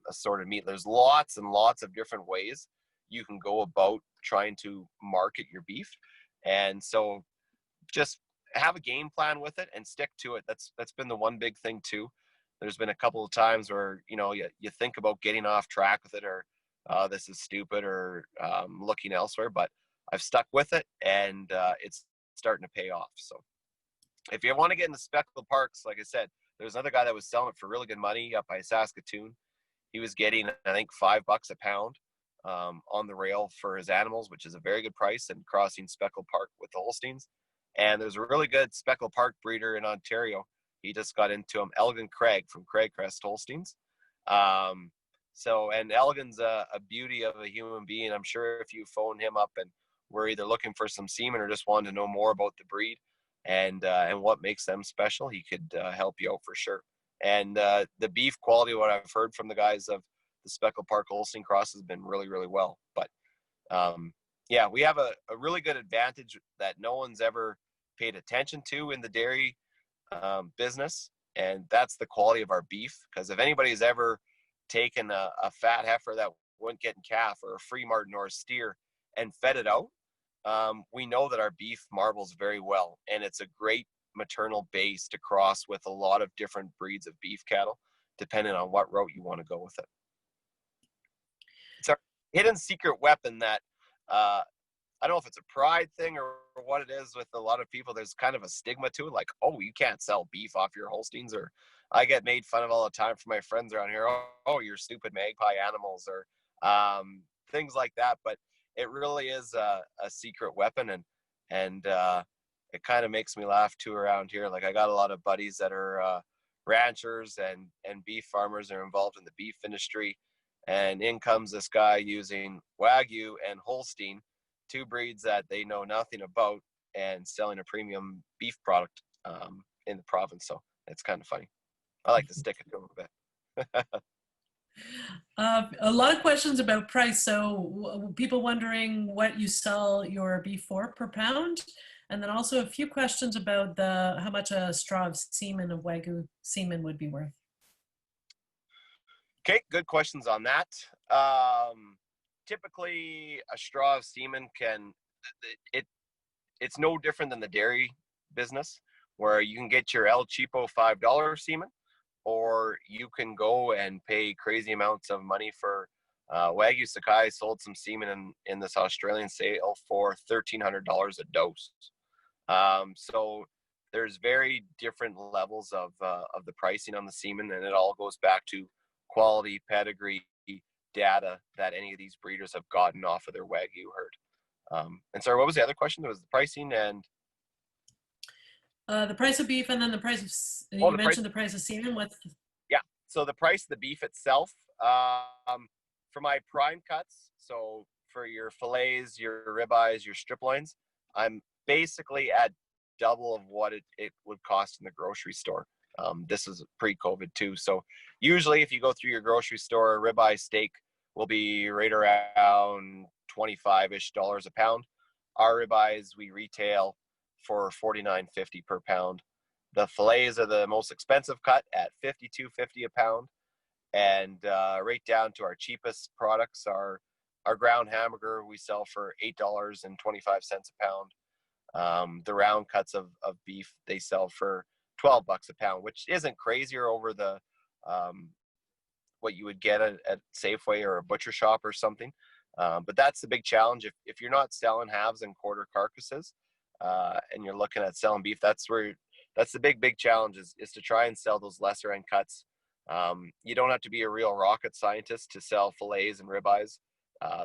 assorted meat? There's lots and lots of different ways you can go about trying to market your beef. And so just have a game plan with it and stick to it. That's been the one big thing too. There's been a couple of times where, you think about getting off track with it, or this is stupid, or looking elsewhere, but I've stuck with it, and it's starting to pay off. So if you want to get into Speckled Parks, like I said, there's another guy that was selling it for really good money up by Saskatchewan. He was getting, I think, $5 a pound on the rail for his animals, which is a very good price, and crossing Speckled Park with the Holsteins. And there's a really good Speckled Park breeder in Ontario. He just got into him, Elgin Craig from Craigcrest Holsteins. And Elgin's a beauty of a human being. I'm sure if you phone him up and we're either looking for some semen or just wanted to know more about the breed and what makes them special, he could help you out for sure. And the beef quality, what I've heard from the guys of the Speckled Park Holstein cross, has been really, really well. But yeah, we have a really good advantage that no one's ever paid attention to in the dairy business, and that's the quality of our beef. Because if anybody's ever taken a fat heifer that wouldn't get in calf, or a free martin or a steer, and fed it out, we know that our beef marbles very well, and it's a great maternal base to cross with a lot of different breeds of beef cattle, depending on what route you want to go with it. It's a hidden secret weapon that I don't know if it's a pride thing or what it is with a lot of people. There's kind of a stigma to it, like, oh, you can't sell beef off your Holsteins, or I get made fun of all the time from my friends around here. Oh, you're stupid magpie animals, or things like that. But it really is a secret weapon, and it kind of makes me laugh too around here. Like, I got a lot of buddies that are ranchers and beef farmers, are involved in the beef industry, and in comes this guy using Wagyu and Holstein, two breeds that they know nothing about, and selling a premium beef product in the province. So it's kind of funny. I like to stick it to them a bit. A lot of questions about price. So people wondering what you sell your beef for per pound, and then also a few questions about how much a straw of semen of Wagyu semen would be worth. Okay, good questions on that. Typically, a straw of semen it's no different than the dairy business, where you can get your El Cheapo $5 semen, or you can go and pay crazy amounts of money for Wagyu Sakai sold some semen in this Australian sale for $1,300 a dose. So there's very different levels of the pricing on the semen, and it all goes back to quality, pedigree, data that any of these breeders have gotten off of their Wagyu herd. And sorry, what was the other question? There was the pricing and the price of beef, and then the price of, you mentioned the price of semen. Yeah, so the price of the beef itself, for my prime cuts, so for your fillets, your ribeyes, your strip loins, I'm basically at double of what it would cost in the grocery store. This is pre-COVID too. So usually if you go through your grocery store, a ribeye steak will be right around $25-ish a pound. Our ribeyes we retail for $49.50 per pound. The fillets are the most expensive cut at $52.50 a pound. And right down to our cheapest products, our ground hamburger we sell for $8.25 a pound. The round cuts of beef they sell for $12 a pound, which isn't crazier over the what you would get at Safeway or a butcher shop or something. But that's the big challenge. If you're not selling halves and quarter carcasses, and you're looking at selling beef, that's the big challenge is to try and sell those lesser end cuts. You don't have to be a real rocket scientist to sell fillets and ribeyes.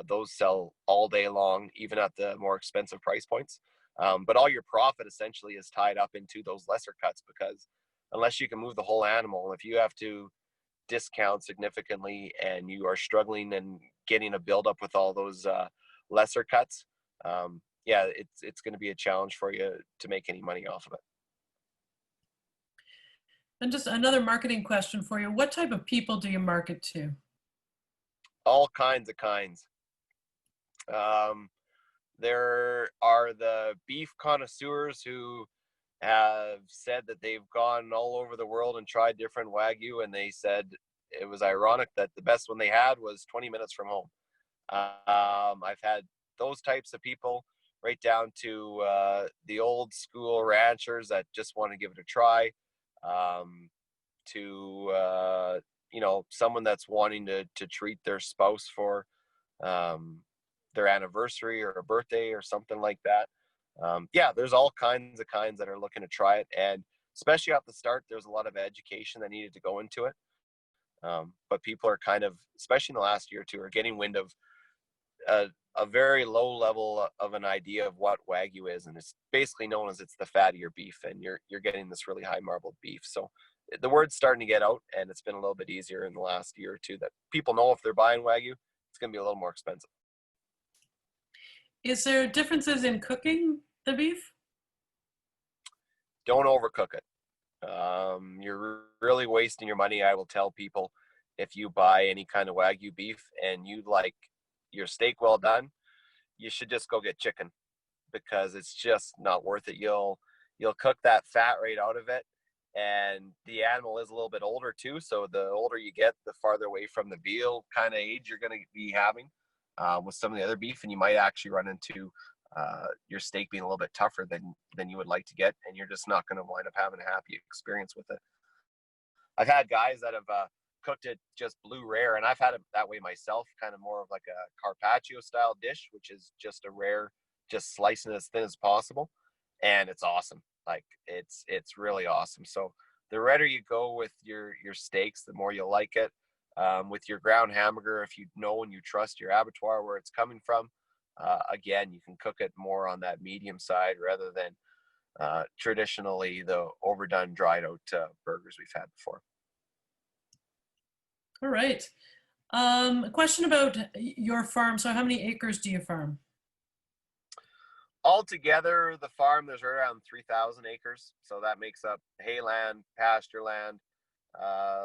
Those sell all day long, even at the more expensive price points. But all your profit essentially is tied up into those lesser cuts, because unless you can move the whole animal, if you have to discount significantly and you are struggling and getting a buildup with all those lesser cuts, yeah, it's going to be a challenge for you to make any money off of it. And just another marketing question for you. What type of people do you market to? All kinds. There are the beef connoisseurs who have said that they've gone all over the world and tried different Wagyu, and they said it was ironic that the best one they had was 20 minutes from home. I've had those types of people, right down to the old school ranchers that just want to give it a try, to someone that's wanting to treat their spouse for their anniversary or a birthday or something like that. Yeah, there's all kinds that are looking to try it, and especially at the start, there's a lot of education that needed to go into it. But people are kind of, especially in the last year or two, are getting wind of a very low level of an idea of what Wagyu is, and it's basically known as it's the fattier beef, and you're getting this really high marbled beef. So the word's starting to get out, and it's been a little bit easier in the last year or two that people know if they're buying Wagyu, it's going to be a little more expensive. Is there differences in cooking the beef? Don't overcook it. You're really wasting your money. I will tell people, if you buy any kind of Wagyu beef and you like your steak well done, you should just go get chicken, because it's just not worth it. You'll cook that fat right out of it, and the animal is a little bit older too, so the older you get, the farther away from the veal kind of age you're going to be having with some of the other beef, and you might actually run into your steak being a little bit tougher than you would like to get, and you're just not going to wind up having a happy experience with it. I've had guys that have cooked it just blue rare, and I've had it that way myself, kind of more of like a carpaccio style dish, which is just a rare, just slicing it as thin as possible, and it's awesome. Like it's really awesome. So the redder you go with your steaks, the more you'll like it. With your ground hamburger, if you know and you trust your abattoir where it's coming from, again, you can cook it more on that medium side rather than traditionally the overdone dried out burgers we've had before. All right. A question about your farm. So how many acres do you farm? Altogether, the farm, there's right around 3,000 acres. So that makes up hay land, pasture land,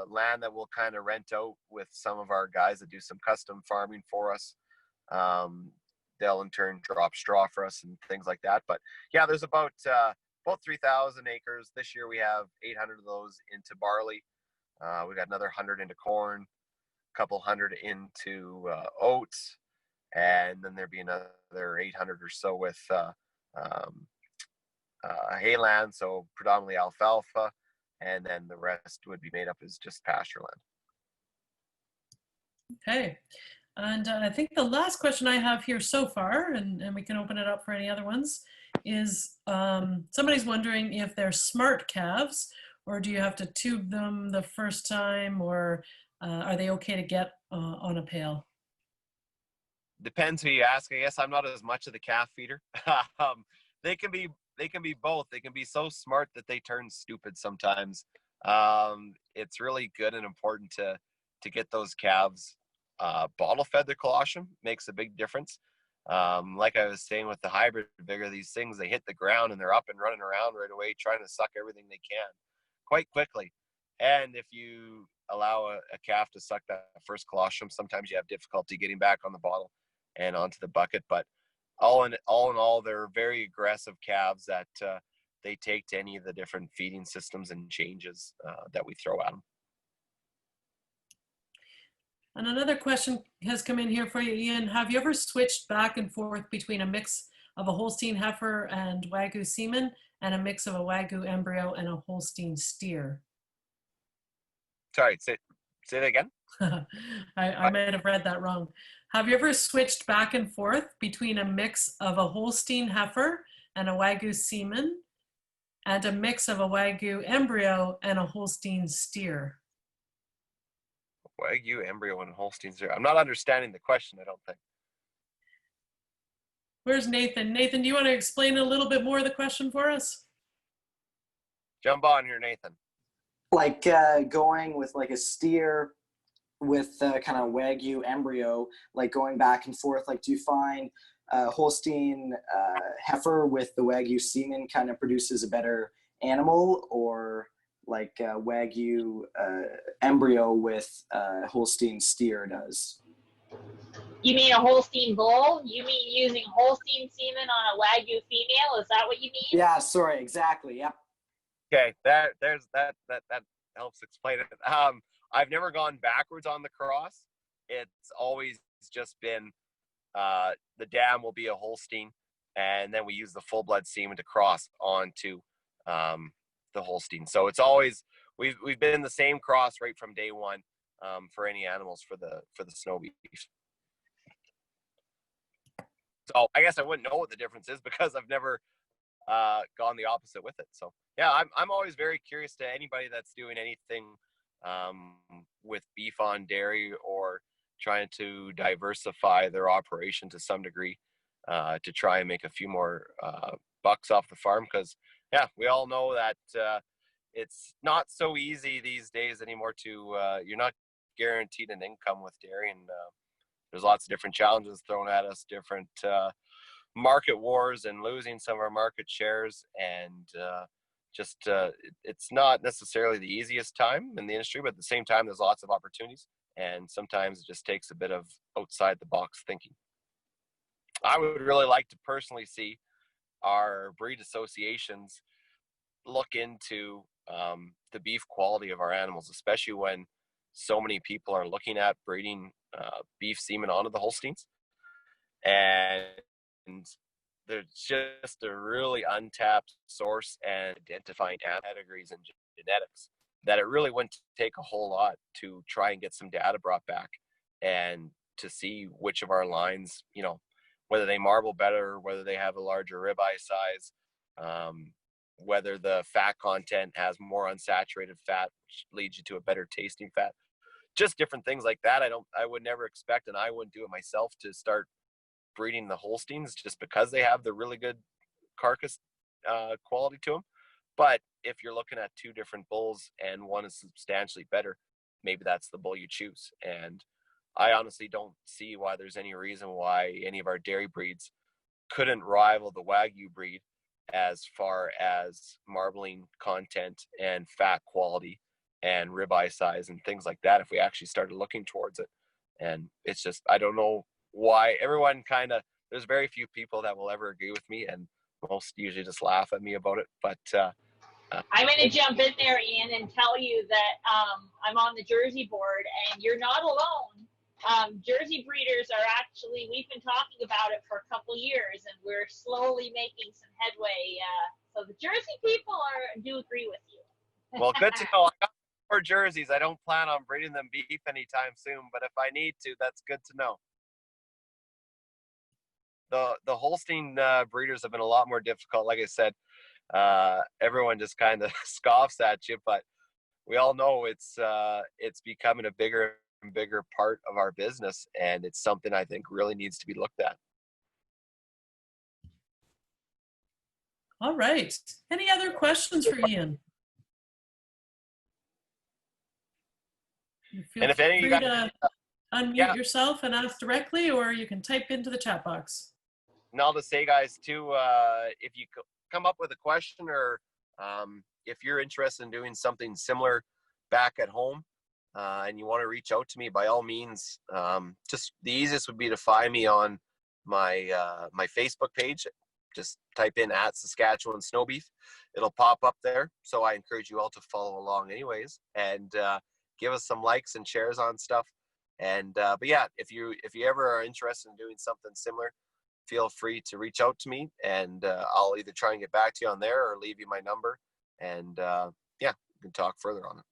land that we'll kind of rent out with some of our guys that do some custom farming for us. They'll in turn drop straw for us and things like that. But yeah, there's about 3,000 acres. This year we have 800 of those into barley. We got another 100 into corn, a couple hundred into oats, and then there'd be another 800 or so with hayland, so predominantly alfalfa, and then the rest would be made up as just pasture land. Okay. And I think the last question I have here so far, and we can open it up for any other ones, is somebody's wondering if they're smart calves, or do you have to tube them the first time, or are they okay to get on a pail? Depends who you ask. I guess I'm not as much of the calf feeder. They can be both. They can be so smart that they turn stupid sometimes. It's really good and important to get those calves bottle fed their colostrum. Makes a big difference. Like I was saying with the hybrid vigor, these things, they hit the ground and they're up and running around right away, trying to suck everything they can quite quickly. And if you allow a calf to suck that first colostrum, sometimes you have difficulty getting back on the bottle and onto the bucket. But all in all, they're very aggressive calves that they take to any of the different feeding systems and changes that we throw at them. And another question has come in here for you, Ian. Have you ever switched back and forth between a mix of a Holstein heifer and Wagyu semen, and a mix of a Wagyu embryo and a Holstein steer? Sorry, say that again. I might have read that wrong. Have you ever switched back and forth between a mix of a Holstein heifer and a Wagyu semen, and a mix of a Wagyu embryo and a Holstein steer? Wagyu embryo and Holstein steer. I'm not understanding the question, I don't think. Where's Nathan? Nathan, do you want to explain a little bit more of the question for us? Jump on here, Nathan. Like going with like a steer with kind of Wagyu embryo, like going back and forth, like do you find Holstein heifer with the Wagyu semen kind of produces a better animal, or like Wagyu embryo with Holstein steer does? You mean a Holstein bull? You mean using Holstein semen on a Wagyu female? Is that what you mean? Yeah, sorry, exactly. Yep. Okay, that helps explain it. I've never gone backwards on the cross. It's always just been the dam will be a Holstein, and then we use the full blood semen to cross onto the Holstein. So it's always we've been the same cross right from day one for any animals for the snow beef. So I guess I wouldn't know what the difference is because I've never gone the opposite with it. So yeah, I'm always very curious to anybody that's doing anything with beef on dairy or trying to diversify their operation to some degree to try and make a few more bucks off the farm. Because, yeah, we all know that it's not so easy these days anymore to, you're not guaranteed an income with dairy, and there's lots of different challenges thrown at us, different market wars and losing some of our market shares, and it's not necessarily the easiest time in the industry, but at the same time there's lots of opportunities, and sometimes it just takes a bit of outside the box thinking. I would really like to personally see our breed associations look into the beef quality of our animals, especially when so many people are looking at breeding beef semen onto the Holsteins, and there's just a really untapped source and identifying pedigrees and genetics that it really wouldn't take a whole lot to try and get some data brought back and to see which of our lines, you know, whether they marble better, whether they have a larger ribeye size, whether the fat content has more unsaturated fat, which leads you to a better tasting fat. Just different things like that. I would never expect, and I wouldn't do it myself, to start breeding the Holsteins just because they have the really good carcass quality to them. But if you're looking at two different bulls and one is substantially better, maybe that's the bull you choose. And I honestly don't see why there's any reason why any of our dairy breeds couldn't rival the Wagyu breed as far as marbling content and fat quality and ribeye size and things like that if we actually started looking towards it. And it's just, I don't know why everyone there's very few people that will ever agree with me, and most usually just laugh at me about it. But I'm going to jump in there, Ian, and tell you that I'm on the Jersey board, and you're not alone. Jersey breeders are actually, we've been talking about it for a couple years, and we're slowly making some headway. So the Jersey people do agree with you. Well, good to know. I got 4 jerseys. I don't plan on breeding them beef anytime soon, but if I need to, that's good to know. The Holstein breeders have been a lot more difficult. Like I said, everyone just kind of scoffs at you, but we all know it's becoming a bigger and bigger part of our business, and it's something I think really needs to be looked at. All right. Any other questions for Ian? Feel And if any of you free guys to unmute yourself and ask directly, or you can type into the chat box. And I'll just say, guys, too, if you come up with a question, or if you're interested in doing something similar back at home and you want to reach out to me, by all means, just the easiest would be to find me on my my Facebook page. Just type in @Saskatchewan Snow Beef. It'll pop up there. So I encourage you all to follow along anyways, and give us some likes and shares on stuff. And but yeah, if you ever are interested in doing something similar, feel free to reach out to me, and I'll either try and get back to you on there or leave you my number, and yeah, we can talk further on it.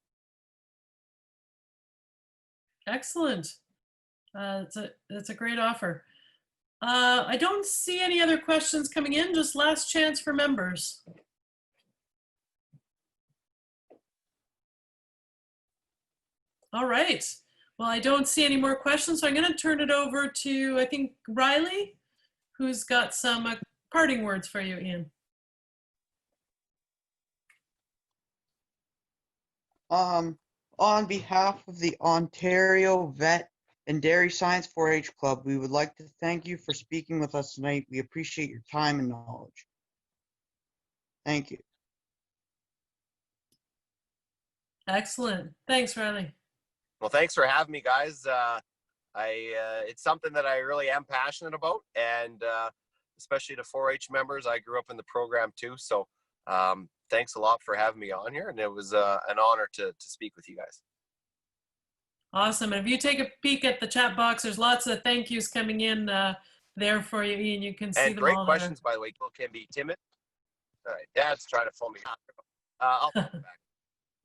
Excellent. That's a great offer. I don't see any other questions coming in. Just last chance for members. All right. Well, I don't see any more questions, so I'm going to turn it over to, I think, Riley, who's got some parting words for you, Ian. On behalf of the Ontario Vet and Dairy Science 4-H Club, we would like to thank you for speaking with us tonight. We appreciate your time and knowledge. Thank you. Excellent. Thanks, Riley. Well, thanks for having me, guys. It's something that I really am passionate about, and especially to 4-H members. I grew up in the program too, so thanks a lot for having me on here, and it was an honor to speak with you guys. Awesome. And if you take a peek at the chat box, there's lots of thank yous coming in there for you, Ian. You can see and them great all questions, there. by the way. People can be timid. All right, Dad's trying to phone me. I'll phone him back.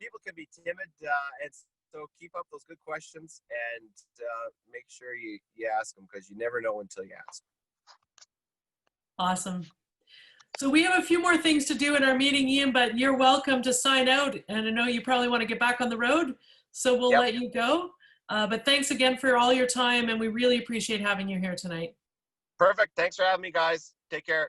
People can be timid, and so keep up those good questions, and make sure you ask them, because you never know until you ask. Awesome. So we have a few more things to do in our meeting, Ian, but you're welcome to sign out. And I know you probably want to get back on the road, so we'll let you go. But thanks again for all your time, and we really appreciate having you here tonight. Perfect. Thanks for having me, guys. Take care.